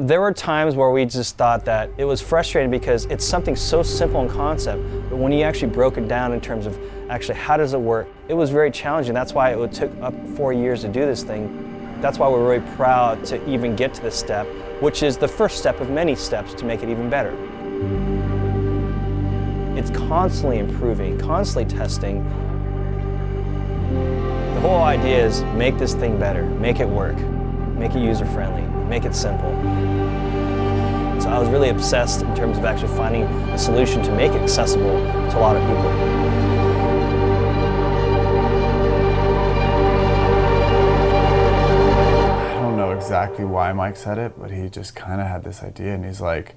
There were times where we just thought that it was frustrating because it's something so simple in concept, but when you actually broke it down in terms of actually how does it work, it was very challenging. That's why it took up 4 years to do this thing. That's why we're really proud to even get to this step, which is the first step of many steps to make it even better. It's constantly improving, constantly testing. The whole idea is make this thing better, make it work, make it user-friendly, make it simple. So I was really obsessed in terms of actually finding a solution to make it accessible to a lot of people. I don't know exactly why Mike said it, but he just kind of had this idea, and he's like,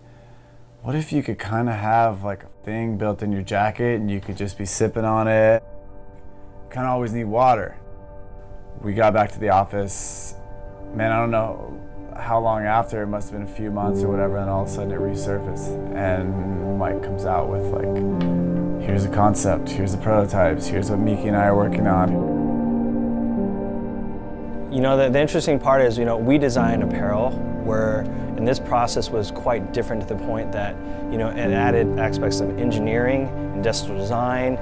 what if you could kind of have like a thing built in your jacket and you could just be sipping on it? Kind of always need water. We got back to the office, man, I don't know how long after, it must have been a few months or whatever, and all of a sudden it resurfaced. And Mike comes out with like, here's a concept, here's the prototypes, here's what Miki and I are working on. You know, the interesting part is, we design apparel where, and this process was quite different to the point that, it added aspects of engineering, industrial design,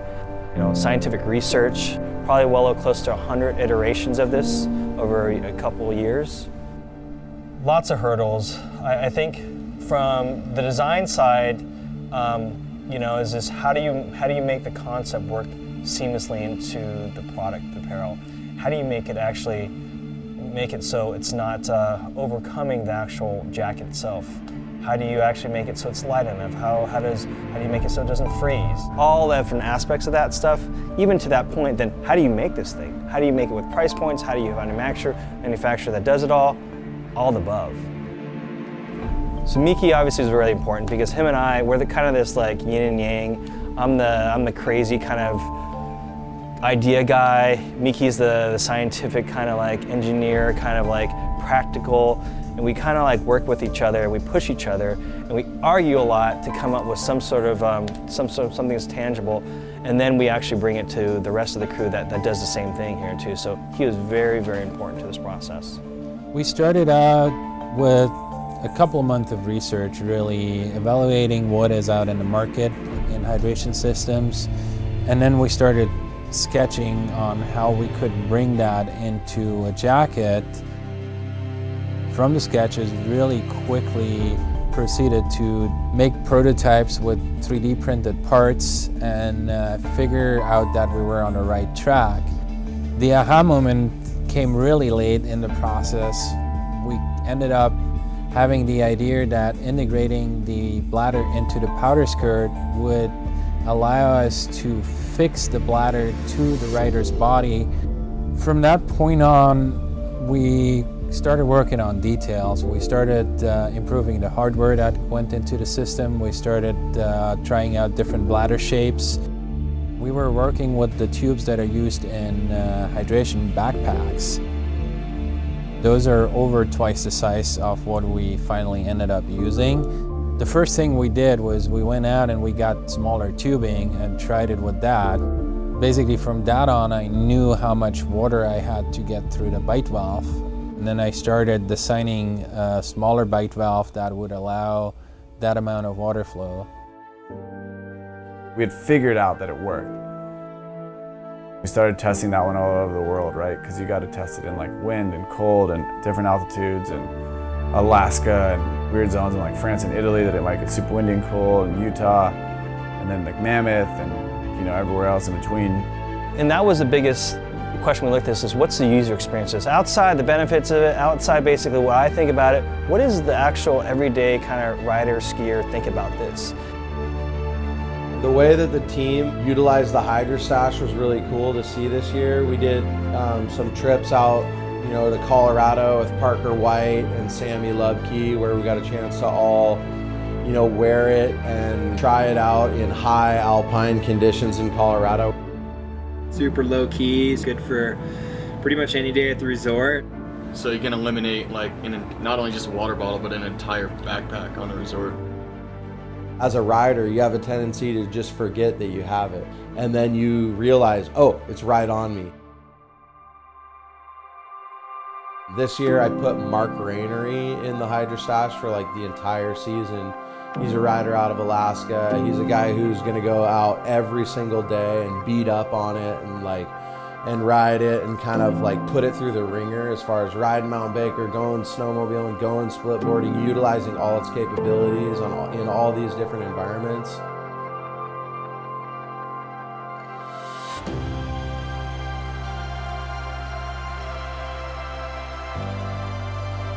scientific research, probably well close to 100 iterations of this over a couple of years. Lots of hurdles. I think from the design side, is this how do you make the concept work seamlessly into the product, the apparel? How do you make it so it's not overcoming the actual jacket itself? How do you actually make it so it's light enough? How do you make it so it doesn't freeze? All the different aspects of that stuff, even to that point, then how do you make this thing? How do you make it with price points? How do you have a manufacturer that does it all the above? So Miki obviously is really important because him and I, we're the kind of this like yin and yang. I'm the crazy kind of idea guy. Miki's the scientific kind of like engineer, kind of like practical. And we kind of like work with each other, we push each other, and we argue a lot to come up with some sort of something that's tangible. And then we actually bring it to the rest of the crew that does the same thing here too. So he was very, very important to this process. We started out with a couple of months of research, really evaluating what is out in the market in hydration systems. And then we started sketching on how we could bring that into a jacket. From the sketches, really quickly proceeded to make prototypes with 3D printed parts and figure out that we were on the right track. The aha moment came really late in the process. We ended up having the idea that integrating the bladder into the powder skirt would allow us to fix the bladder to the rider's body. From that point on, we started working on details. We started improving the hardware that went into the system. We started trying out different bladder shapes. We were working with the tubes that are used in hydration backpacks. Those are over twice the size of what we finally ended up using. The first thing we did was we went out and we got smaller tubing and tried it with that. Basically from that on, I knew how much water I had to get through the bite valve. And then I started designing a smaller bite valve that would allow that amount of water flow. We had figured out that it worked. We started testing that one all over the world, right? Because you got to test it in like wind and cold and different altitudes and Alaska and weird zones in like France and Italy that it might get super windy and cold, and Utah, and then like Mammoth and everywhere else in between. And that was the biggest question we looked at, is what's the user experiences? Outside the benefits of it, outside basically what I think about it, what is the actual everyday kind of rider, skier think about this? The way that the team utilized the Hydrastash was really cool to see this year. We did some trips out, to Colorado with Parker White and Sammy Lubke, where we got a chance to all, wear it and try it out in high alpine conditions in Colorado. Super low key, it's good for pretty much any day at the resort. So you can eliminate not only just a water bottle, but an entire backpack on a resort. As a rider, you have a tendency to just forget that you have it. And then you realize, oh, it's right on me. This year I put Mark Rainery in the Hydrastash for like the entire season. He's a rider out of Alaska. He's a guy who's gonna go out every single day and beat up on it and ride it and kind of like put it through the ringer as far as riding Mount Baker, going snowmobiling, going splitboarding, utilizing all its capabilities in all these different environments.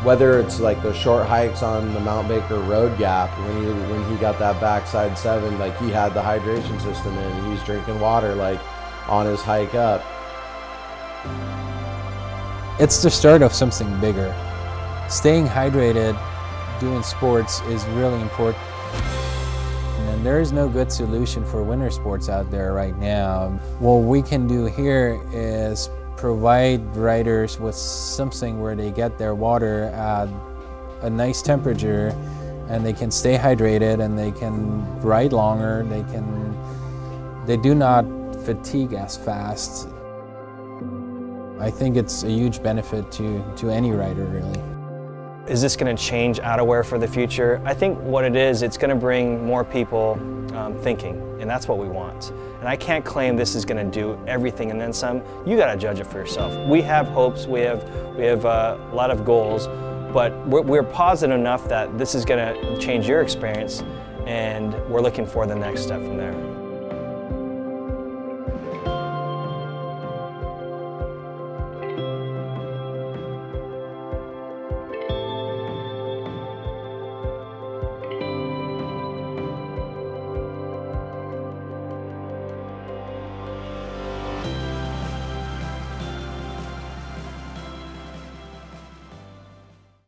Whether it's like the short hikes on the Mount Baker road gap, when he got that backside 7, like he had the hydration system in, and he's drinking water like on his hike up. It's the start of something bigger. Staying hydrated, doing sports is really important. And there is no good solution for winter sports out there right now. What we can do here is provide riders with something where they get their water at a nice temperature and they can stay hydrated and they can ride longer, they do not fatigue as fast. I think it's a huge benefit to any rider, really. Is this going to change outerwear for the future? I think what it is, it's going to bring more people thinking, and that's what we want. And I can't claim this is going to do everything and then some. You got to judge it for yourself. We have hopes, we have a lot of goals, but we're positive enough that this is going to change your experience, and we're looking for the next step from there.